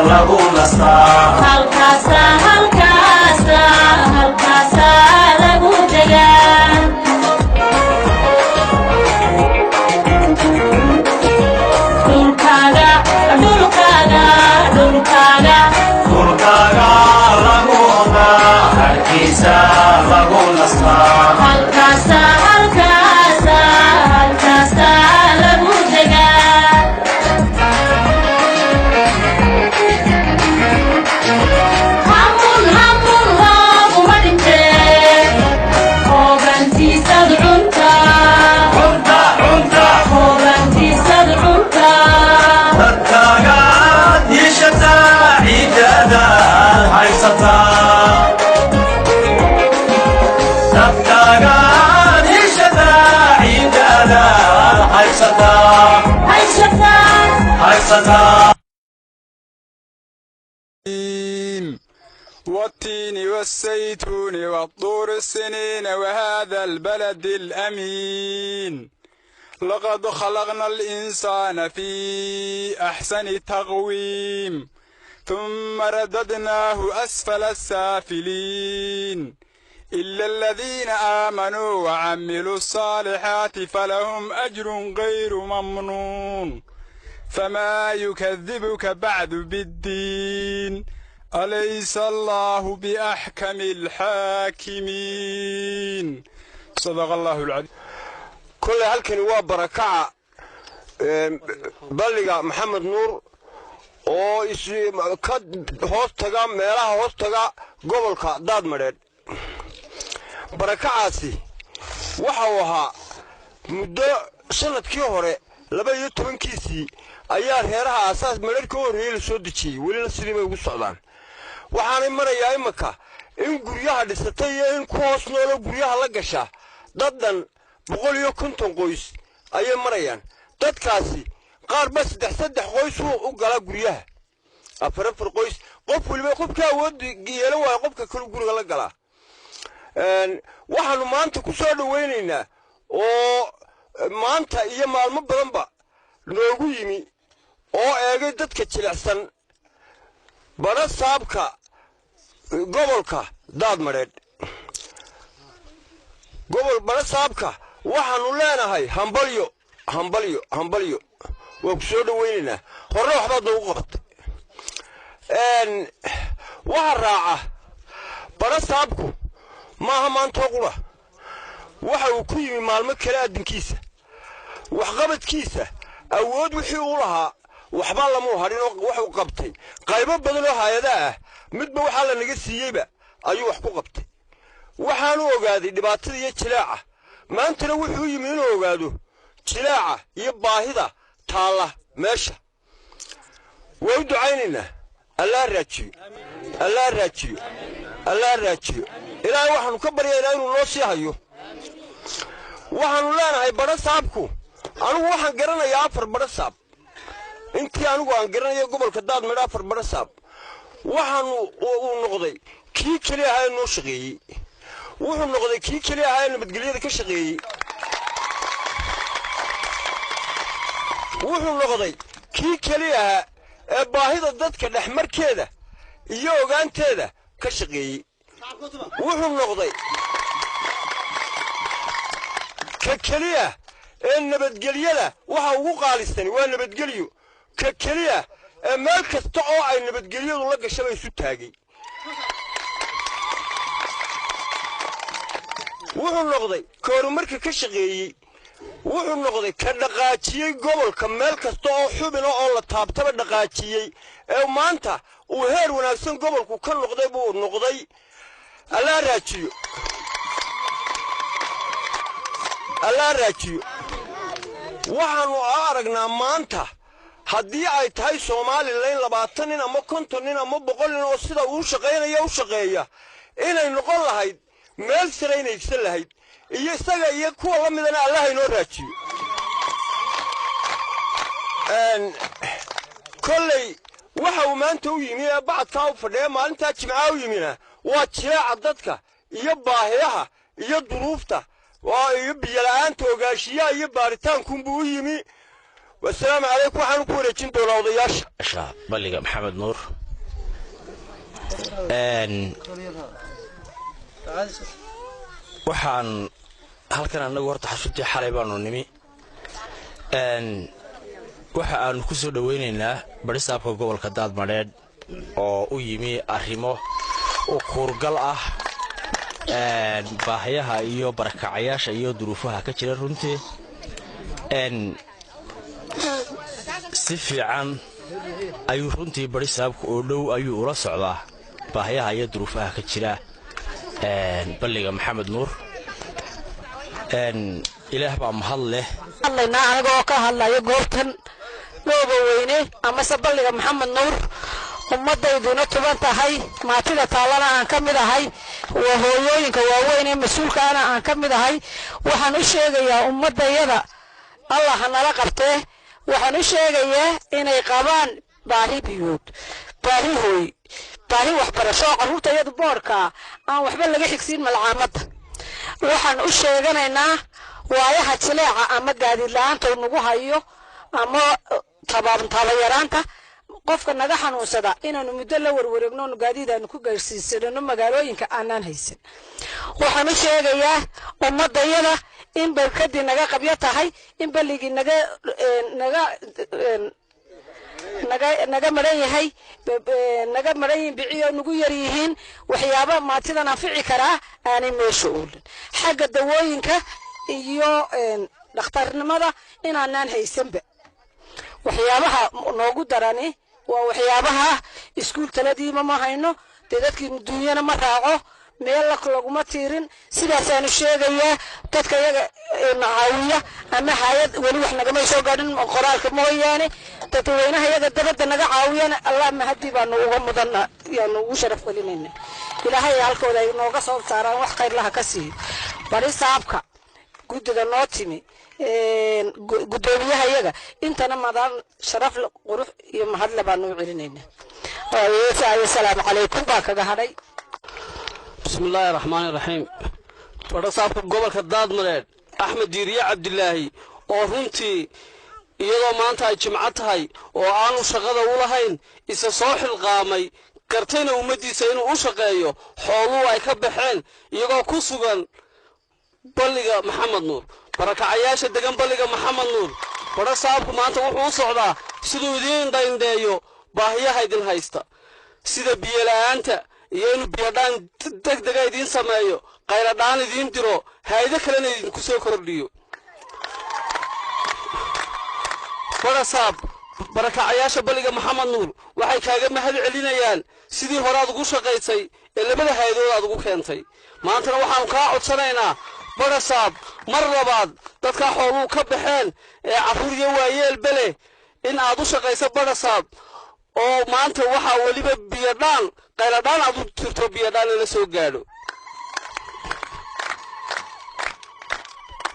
lagu nastaa halkaasa lagu degaa dhulkaaga lagu odaa harkiisa lagu nastaa halkaasa lagu degaa والتين والزيتون والطور السنين وهذا البلد الأمين لقد خلقنا الإنسان في أحسن تقويم ثم رددناه أسفل السافلين إلا الذين آمنوا وعملوا الصالحات فلهم أجر غير ممنون فما يكذبك بعد بالدين أليس الله بأحكم الحاكمين صدق الله العظيم كل هالكن هو بركة بلغ محمد نور oo ka hoos taga meelaha hoos taga gobolka Daadmareed barakacaasi waxa uu ahaa muddo sanadkii hore 12kiisii ayaa reeraha asaas mareerka horeeyay soo dejiyay waliba sidii bay ugu socdaan waxaanay marayaa imaka in guryaha dhisatay iyo in ku hoos nool guryaha la gasha dadan 150 qoys ayay marayaan dadkaasi qaar bas saddex qoys u gala guryaha afar qoys qof waliba qofka awood yeelan waa qofka kale guriga la gala waxaanu maanta ku soo dhaweynaynaa oo maanta iyo maalmo badanba loogu yimi oo eegay dadka jilicsan bana saabka gobolka Daadmareed gobol bana saabka waxaanu leenahay hambalyo waa ku soo dhaweynaynaa hore waxba doogu qabtay waxa raaca bana saabku maaha maanta qura waxa uu ku yimi maalmo kala adinkiisa wax qabadkiisa awood wixii uu lahaa waxba lama harin oo wax uu qabtay qaybo badan oo hay'ada ah midba waxa la naga siiyayba ayuu wax ku qabtay waxaanu ogaaday dhibaatada iyo jilaaca maantana wuxuu yimi inuu ogaado jilaaca iyo baahida taala meesha way ducaynayna Allah raajiyo ilaahay waxaanu ka baryaynaa inuu noo sii hayo waxaanu leenahay bada saabku anigu waxaan garanayaa afar bada saab intii anigu aan garanayo gobolka Daadmareed afar bada saab waxaanu uu noqday kii kaliya ahaa noo shaqeeyay wuxuu noqday kii kaliya ahaa nabadgelyada ka shaqeeyay wuxuu noqday kii kaliya ee baahida dadka dhaxmarkeeda iyo ogaanteeda ka shaqeeyay wuxuu noqday ka kaliya ee nabadgelyada waxa ugu qaalisan waa nabadgelyo ka kaliya ee meel kasta oo ay nabadgelyadu la gashay isu taagay wuxuu noqday koorumarka ka shaqeeyay wuxuu noqday ka dhaqaajiyay gobolka meel kasta oo xubin oo la taabtaba dhaqaajiyay ee maanta uu heer wanaagsan gobolku ka noqday buu noqday Allah raajiyo waxaanu aragnaa maanta haddii ay tahay Soomaaliland 20 nin ama 50 nin ama 100 nin oo sida uu shaqeeya inay noqon lahayd meel sare inay igsan lahayd iyo isaga iyo kuwa la midana allah inoo raajiyo kolley waxa uu maanta u yimi ee bacadkaa u fadhiya maalintaa jimcaha u yimina waa jileeca dadka iyo baahiyaha iyo duruufta iyo biyola'aanta ogaashiyaha iyo baaritaankunbuu u yimi wasalaamu calaykum waxaanu ku wareejin doonaa odayaasha balliga maxamed nuur waxaan halkan annagu horta xasuutii xalay baanu nimi waxa aanu ku soo dhowaynaynaa barisaabka gobolka daadmadheedh oo u yimi arrimo u kuurgal ah baahiyaha iyo barakacayaasha iyo duruufaha ka jira runtii si fiican ayuu runtii barisaabka oo dhow ayuu ula socdaa baahiyaha iyo duruufaha ka jira balliga maxamed nuur ilaah baa mahad leh hadlaynaa anagoo ka hadlayo goobtan looba weyne amase balliga maxamed nuur ummaddayduna tuban tahay maatida taallana aan ka mid ahay waa hooyooyinka waaweyn ee mas-uulkaana aan ka mid ahay waxaan u sheegayaa ummaddayada allah ha nala qabtee waxaan u sheegayaa inay qabaan baahi biyood baahi hooy baahi waxbarasho oo carruurtayadu boodhkaa aan waxba laga xigsiin malcaamadda waxaan u sheeganaynaa waayaha jileeca ama gaadiid la-aanta nagu hayo ama tabayaraanta qofka naga xanuunsada inaanu muddo la warwareegno onu gaadiid aanu ku gaarsiisanano magaalooyinka aanaan haysan waxaan u sheegayaa ummadayada in barkadii naga qabyo tahay in balligii naga maran yahay naga maran yihiin biciyo nagu yar yihiin waxyaaba maatidan anfici karaa aanay meesha oolin xagga dawooyinka iyo dhakhtarnimada inaanaan haysanba waxyaabaha noogu darani waa waxyaabaha iskuul taladiima ma hayno dee dadkii duunyana ma raaco meel laguma tiirin sidaasaanu sheegayaa dadka iyaga macaawiya ama hay-ad weli wax nagama soo gaadhin qoraalka mooyaane dadweynaha iyaga dabadda naga caawiyana allah mahadii baanu uga mudana yaanu ugu sharaf gelinayna ilaahay halkooda ay nooga soo saaraan wax khayr laha ka siiyo bari saabka guddida noo timi gudoomiyaha iyaga intana madaan sharaf qurux iyo mahadle baanu u celinaynaa السلام عليكم باكا هذي بسم الله الرحمن الرحيم فرصاف قبل كداد مريد أحمد ديريا عبد الله أورنتي iyadoo maanta ay jimcad tahay oo aanu shaqada u lahayn isa soo xilqaamay kartayna ummadiisa inuu u shaqeeyo xooluhu ay ka baxeen iyagoo ku sugan balliga maxamed nuur barakacayaasha degan balliga maxamed nuur wada saabku maanta wuxuu u socdaa siduu idiin dhayndeeyo baahiyaha idin haysta sida biyo la'aanta iyo inuu biyo dhaan degdega idiin sameeyo qaylo dhaan idiin diro hay'ado kalena idinku soo kordhiyo فرصاب بركة عياشة بلغة محمد نور وحي كاغا مهد علينيان سيدي هراد ugu shaqaysay ee labada hay'adood aad ugu keentay maanta waxaan ka codsanaynaa فرصاب mar labaad dadka xooluhu ka baxeen ee caruur iyo waayeel bale in aad u shaqayso فرصاب oo maanta waxa waliba biyo dhaan qaylo dhaan aad u tirto biyo dhaan la soo gaadho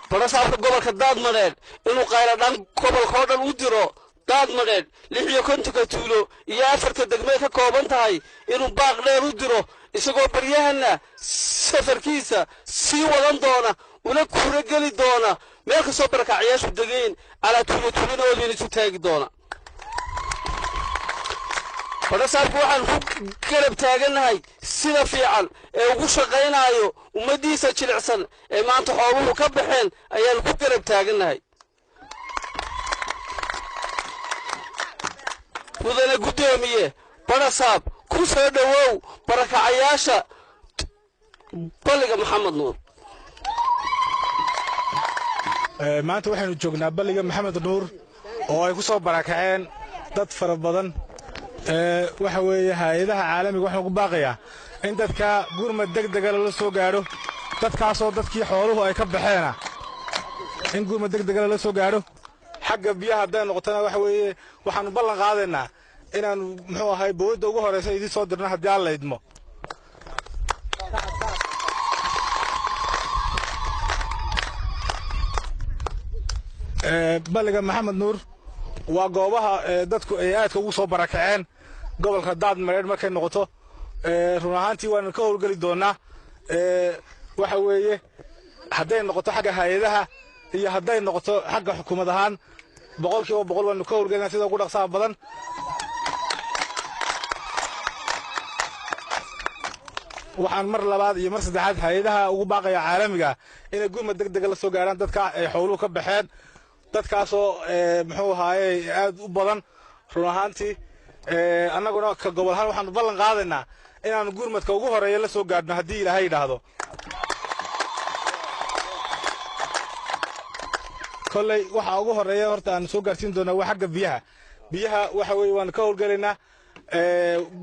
فرصاب gobolka daadmareed inuu qaylo dhan gobolka oo dhan u diro daadmareed 6 tuulo iyo 4 degmay ka kooban tahay inuu baaq dheer u diro isagoo baryahana safarkiisa si wadan doona una kuura gali doona meel ka soo barakacayaashu degeen ala tuulina oo isu taagi doona فرصاب waxaan ku garab taaganahay sida fiican ee ugu shaqeynaayo ummadiisa jilicsan ee maanta xooluhu ka baxeen ayaan ku garab taaganahay mudane gudoomiye فرصاب ku soo dhawow barakacayaasha balliga maxamed nuur maanta waxaanu joognaa balliga maxamed nuur oo ay ku soo barakaceen dad fara badan waxa weeye hay'adaha caalamiga waxaan ku baaqayaa in dadka gurmad degdeg ah la soo gaaro dadkaasoo dadkii xooluhu ay ka baxeen in gurmad degdeg ah la soo gaaro xagga biyaha haday noqotana waxa weeye waxaanu ballan qaadaynaa inaan muxuu ahay boodda ugu horeysa idin soo dirna hadii aan la idmo balliga maxamed nuur waa goobaha dadku ay aadka ugu soo barakaceen gobolka daadmareedh markay noqoto run ahaantii waan ka howlgeli doonaa waxa weeye hadday noqoto xagga hay'adaha iyo hadday noqoto xagga xukuumad ahaan boqolkiiba boqol waanu ka howlgelinaa sida ugu dhaqsaha badan waxaan mar labaad iyo mar saddexaad hay'adaha ugu baaqaya caalamiga inay gurmad degdeg la soo gaaraan dadka ay xooluhu ka baxeen dadkaasoo muxuu ahaayey aad u badan run ahaantii annaguna ka gobol ahaan waxaanu ballan qaadaynaa inaanu gurmadka ugu horeeya la soo gaadhno haddii ilaahay yidhaahdo kolley waxa ugu horeeya horta aan soo gaarsiin doonaa waa xagga biyaha waxa weeye waanu ka howlgelaynaa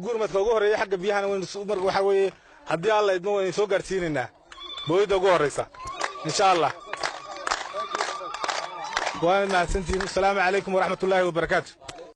gurmadka ugu horeeya xagga biyahana waxa weeye haddii alla idmo waynu soo gaarsiinaynaa booyadda ugu horreysa insha allah waana mahadsantihiin asalaamu calaykum waraxmatullaahi wabarakaatu